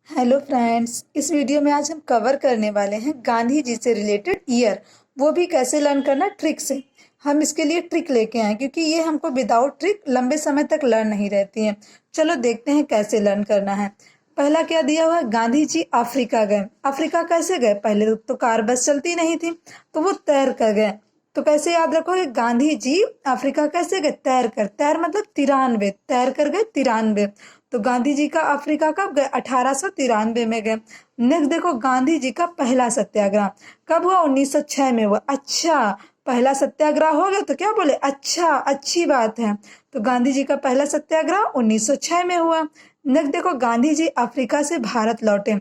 Hello friends, इस video में आज हम कवर करने वाले हैं गांधी जी से रिलेटेड ईयर, वो भी कैसे लर्न करना ट्रिक से। हम इसके लिए ट्रिक लेके आए क्योंकि ये हमको विदाउट ट्रिक लंबे समय तक लर्न नहीं रहती हैं। चलो देखते हैं कैसे लर्न करना है। पहला क्या दिया हुआ है, गांधी जी अफ्रीका गए। अफ्रीका कैसे गए? पहले तो कार बस चलती नहीं थी, तो वो तैर कर गए। तो कैसे याद रखोगे, गांधी जी अफ्रीका कैसे गए? तैर कर। तैर मतलब 93, तैर कर गए 93। तो गांधी जी का अफ्रीका कब गए? 1893 में गए। नेक्स्ट देखो, गांधी जी का पहला सत्याग्रह कब हुआ? 1906 में हुआ। अच्छा, पहला सत्याग्रह हो गया तो क्या बोले? अच्छा, अच्छी बात है। तो गांधी जी का पहला सत्याग्रह 1906 में हुआ। नेक्स्ट देखो, गांधी जी अफ्रीका से भारत लौटे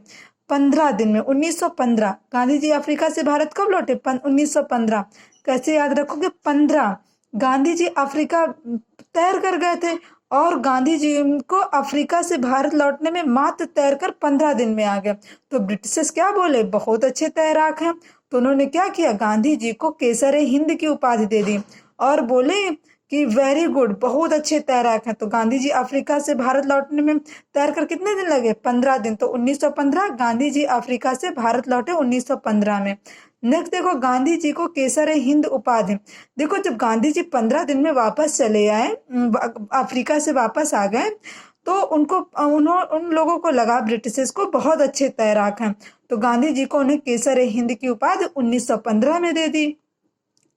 15 दिन में, 1915। गांधी जी अफ्रीका से भारत कब लौटे? 1915। कैसे याद रखोगे? 15। गांधी जी अफ्रीका तैर कर गए थे और गांधी जी को अफ्रीका से भारत लौटने में मात्र तैरकर 15 दिन में आ गए। तो ब्रिटिशर्स क्या बोले? बहुत अच्छे तैराक हैं। तो उन्होंने क्या किया? गांधी जी को केसर हिंद की उपाधि दे दी और बोले कि वेरी गुड, बहुत अच्छे तैराक हैं। तो गांधी जी अफ्रीका से भारत लौटने में तैरकर कितने दिन लगे? 15 दिन। तो 1915 गांधी जी अफ्रीका से भारत लौटे 1915 में। नेक्स्ट देखो, गांधी जी को केसर हिंद उपाधि। देखो, जब गांधी जी 15 दिन में वापस चले आए, अफ्रीका से वापस आ गए, तो उन लोगों को लगा, ब्रिटिशर्स को, बहुत अच्छे तैराक हैं। तो गांधी जी को उन्हें केसर हिंद की उपाधि 1915 में दे दी।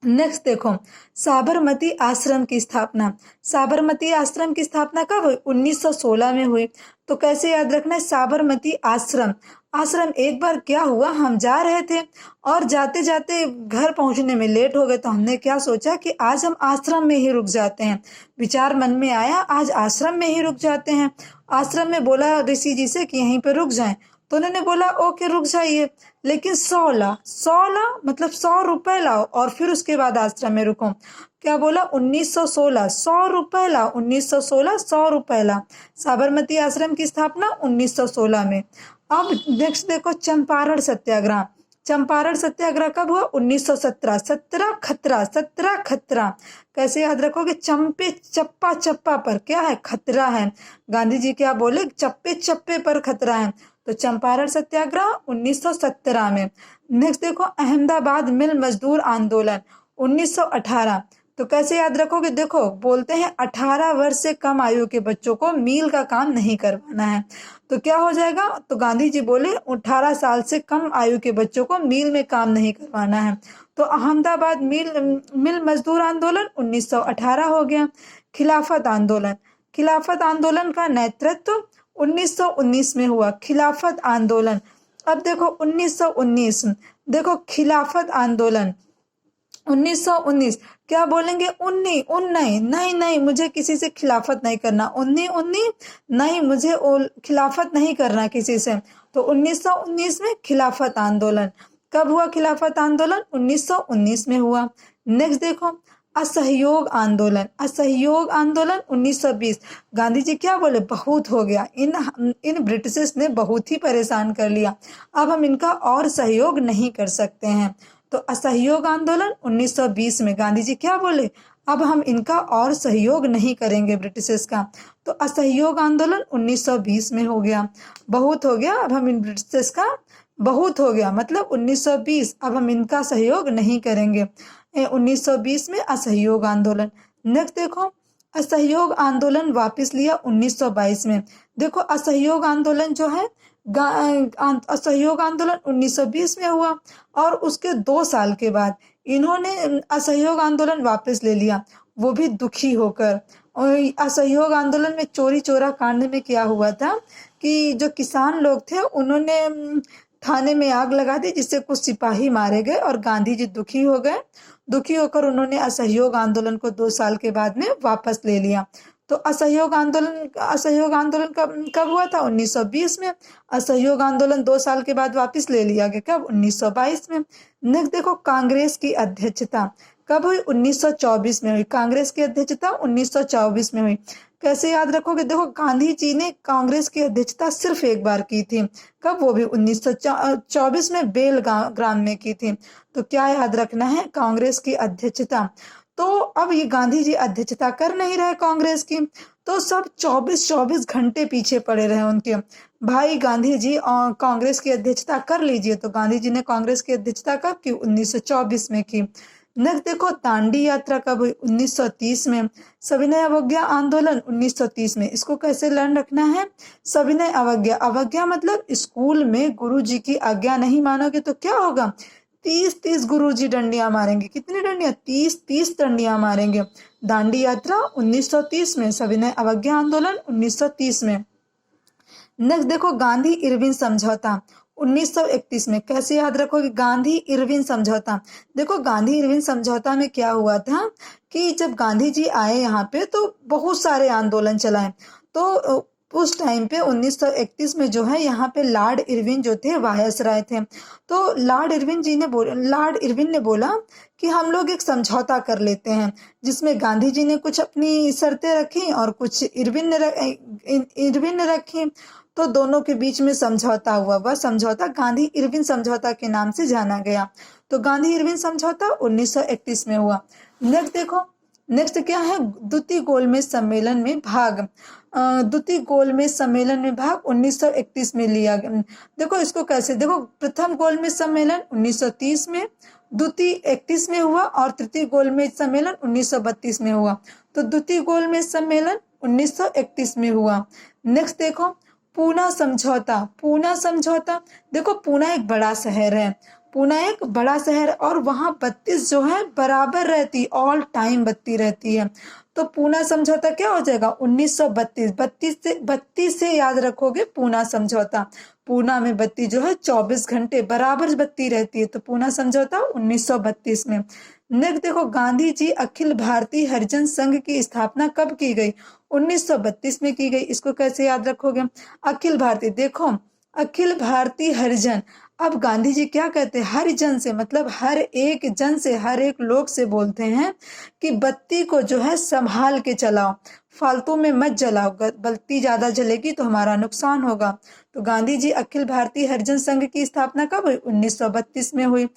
नेक्स्ट देखो, साबरमती आश्रम की स्थापना। साबरमती आश्रम की स्थापना कब हुई? 1916 में हुई। तो कैसे याद रखना है? साबरमती आश्रम। आश्रम एक बार क्या हुआ, हम जा रहे थे और जाते जाते घर पहुंचने में लेट हो गए, तो हमने क्या सोचा कि आज हम आश्रम में ही रुक जाते हैं। विचार मन में आया, आज आश्रम में ही रुक जाते हैं। आश्रम में बोला ऋषि जी से कि यहीं पे रुक जाएं। तो उन्होंने बोला ओके रुक जाइए, लेकिन 100 ला मतलब 100 रुपए लाओ और फिर उसके बाद आश्रम में रुको। क्या बोला? 1916, 100 रुपए ला। 1916, 100 रुपए ला। साबरमती आश्रम की स्थापना 1916 में। अब नेक्स्ट देखो, चंपारण सत्याग्रह। चंपारण सत्याग्रह कब हुआ? 1917। 17 खतरा, 17 खतरा। कैसे याद रखोगे? चंपे चप्पा चप्पा पर क्या है? खतरा है। गांधी जी क्या बोले? चप्पे चप्पे पर खतरा है। तो चंपारण सत्याग्रह 1917 में। नेक्स्ट देखो, अहमदाबाद मिल मजदूर आंदोलन 1918। तो कैसे याद रखोगे? देखो, बोलते हैं 18 वर्ष से कम आयु के बच्चों को मील का काम नहीं करवाना है। तो क्या हो जाएगा? तो गांधी जी बोले 18 साल से कम आयु के बच्चों को मील में काम नहीं करवाना है। तो अहमदाबाद मिल मजदूर आंदोलन 1918 हो गया। खिलाफत आंदोलन। खिलाफत आंदोलन का नेतृत्व 1919 में हुआ। खिलाफत आंदोलन। अब देखो 1919, देखो खिलाफत आंदोलन 1919। क्या बोलेंगे? उन्नी उन्नी, नहीं नहीं, मुझे किसी से खिलाफत नहीं करना। उन्नी उन्नी, नहीं, मुझे खिलाफत नहीं करना किसी से। तो 1919 में खिलाफत आंदोलन। कब हुआ खिलाफत आंदोलन? 1919 में हुआ। नेक्स्ट देखो, असहयोग आंदोलन। असहयोग आंदोलन 1920। गांधी जी क्या बोले? बहुत हो गया, इन ब्रिटिशर्स ने बहुत ही परेशान कर लिया, अब हम इनका और सहयोग नहीं कर सकते हैं। तो असहयोग आंदोलन 1920 में गांधी जी क्या बोले? अब हम इनका और सहयोग नहीं करेंगे ब्रिटिशर्स का। तो असहयोग आंदोलन 1920 में हो गया। बहुत हो गया, अब हम इन ब्रिटिशर्स का, बहुत हो गया मतलब 1920, अब हम इनका सहयोग नहीं करेंगे। 1920 में असहयोग आंदोलन। नेक्स्ट देखो, असहयोग आंदोलन वापस लिया 1922 में। देखो, असहयोग आंदोलन जो है, असहयोग आंदोलन 1920 में हुआ और उसके 2 साल के बाद इन्होंने असहयोग आंदोलन वापस ले लिया, वो भी दुखी होकर। और असहयोग आंदोलन में चोरी चोरा कांड में क्या हुआ था कि जो किसान लोग थे उन्होंने थाने में आग लगा दी, जिससे कुछ सिपाही मारे गए और गांधी जी दुखी हो गए। दुखी होकर उन्होंने असहयोग आंदोलन को 2 साल के बाद में वापस ले लिया। तो असहयोग आंदोलन कब कब हुआ था? 1920 में। असहयोग आंदोलन 2 साल के बाद वापस ले लिया गया, कब? 1922 में। नेक्स्ट देखो, कांग्रेस की अध्यक्षता कब हुई? 1924 में हुई। कांग्रेस की अध्यक्षता 1924 में हुई। कैसे याद रखोगे? देखो, गांधी जी ने कांग्रेस की अध्यक्षता सिर्फ एक बार की थी, कब? वो भी 1924 में बेलग्राम में की थी। तो क्या याद रखना है? कांग्रेस की अध्यक्षता। तो अब ये गांधी जी अध्यक्षता कर नहीं रहे कांग्रेस की, तो सब 24-24 घंटे पीछे पड़े रहे उनके। भाई गांधी जी कांग्रेस की अध्यक्षता कर लीजिए, तो गांधी जी ने कांग्रेस की अध्यक्षता कब की? 1924 में की। नेक्स्ट देखो दांडी यात्रा कब हुई? 1930 में। सविनय अवज्ञा आंदोलन 1930 में। इसको कैसे लर्न रखना है? सविनय अवज्ञा, अवज्ञा मतलब स्कूल में गुरुजी की आज्ञा नहीं मानोगे तो क्या होगा? 30-30 गुरुजी डंडियां मारेंगे। कितनी डंडियां? 30-30 डंडियां मारेंगे। दांडी यात्रा 1930 में, सविनय अवज्ञा आंदोलन 1930 में। नेक्स्ट देखो गांधी इरविन समझौता 1931 में। कैसे याद रखोगे? गांधी इरविन समझौता। देखो गांधी इरविन समझौता में क्या हुआ था कि जब गांधी जी आए यहाँ पे तो बहुत सारे आंदोलन चलाए। तो उस टाइम पे 1931 में जो है यहाँ पे लॉर्ड इरविन जो थे वायसराय थे। तो लॉर्ड इरविन ने बोला कि हम लोग एक समझौता कर लेते हैं, जिसमें गांधी जी ने कुछ अपनी शर्तें रखी और कुछ इरविन ने रखी। तो दोनों के बीच में समझौता हुआ। वह समझौता गांधी इरविन समझौता के नाम से जाना गया। तो गांधी इरविन समझौता 1931 में हुआ। नेक्स्ट देखो, नेक्स्ट क्या है? द्वितीय गोलमेज सम्मेलन में भाग। द्वितीय गोलमेज सम्मेलन में भाग 1931 में लिया गया। देखो इसको कैसे देखो, प्रथम गोलमेज सम्मेलन 1930 में, द्वितीय 31 में हुआ और तृतीय गोलमेज सम्मेलन 1932 में हुआ। तो द्वितीय गोलमेज सम्मेलन 1931 में हुआ। नेक्स्ट देखो पूना समझौता। पूना समझौता, देखो पूना एक बड़ा शहर है, पूना एक बड़ा शहर और वहां 32 जो है बराबर रहती, ऑल टाइम बत्ती रहती है। तो पूना समझौता क्या हो जाएगा? 1932। 32 से याद रखोगे पूना समझौता। पूना में बत्ती जो है 24 घंटे बराबर बत्ती रहती है। तो पूना समझौता 1932 में। नेक्स्ट देखो गांधी जी अखिल भारतीय हरिजन संघ की स्थापना कब की गई? 1932 में की गई। इसको कैसे याद रखोगे? अखिल भारतीय, देखो अखिल भारतीय हरिजन। अब गांधी जी क्या कहते हैं? हरिजन से मतलब हर एक जन से, हर एक लोग से बोलते हैं कि बत्ती को जो है संभाल के चलाओ, फालतू में मत जलाओ, बत्ती ज्यादा जलेगी तो हमारा नुकसान होगा। तो गांधी जी अखिल भारतीय हरिजन संघ की स्थापना कब हुई? 1932 में हुई।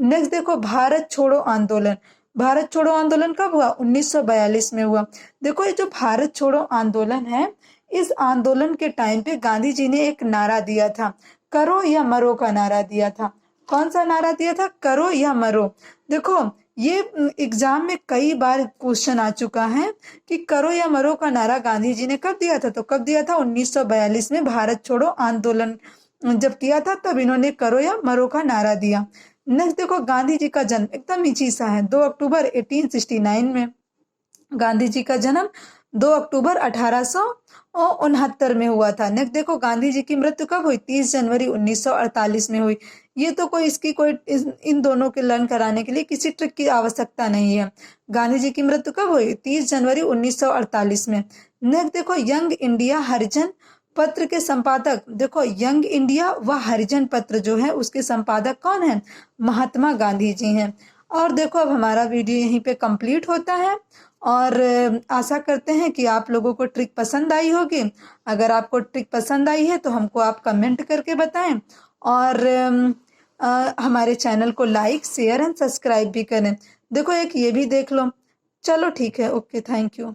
नेक्स्ट देखो भारत छोड़ो आंदोलन। भारत छोड़ो आंदोलन कब हुआ? 1942 में हुआ। देखो ये जो भारत छोड़ो आंदोलन है, इस आंदोलन के टाइम पे गांधी जी ने एक नारा दिया था, करो या मरो का नारा दिया था। कौन सा नारा दिया था? करो या मरो। देखो ये एग्जाम में कई बार क्वेश्चन आ चुका है कि करो या मरो का नारा गांधी जी ने कब दिया था? तो कब दिया था? 1942 में भारत छोड़ो आंदोलन जब किया था तब इन्होंने करो या मरो का नारा दिया। नेक्स्ट देखो गांधी जी का जन्म एकदम ईजी सा है, 2 अक्टूबर 1869 में। गांधी जी का जन्म 2 अक्टूबर 1869 में हुआ था। नेक्स्ट देखो गांधी जी की मृत्यु कब हुई? 30 जनवरी 1948 में हुई। ये तो इन दोनों के लर्न कराने के लिए किसी ट्रिक की आवश्यकता नहीं है। गांधी जी की मृत्यु कब हुई? 30 जनवरी 1948 में। नेक्स्ट देखो यंग इंडिया हरिजन पत्र के संपादक। देखो यंग इंडिया व हरिजन पत्र जो है उसके संपादक कौन है? महात्मा गांधी जी हैं। और देखो अब हमारा वीडियो यहीं पे कंप्लीट होता है और आशा करते हैं कि आप लोगों को ट्रिक पसंद आई होगी। अगर आपको ट्रिक पसंद आई है तो हमको आप कमेंट करके बताएं और हमारे चैनल को लाइक शेयर एंड सब्सक्राइब भी करें। देखो एक ये भी देख लो। चलो ठीक है, ओके, थैंक यू।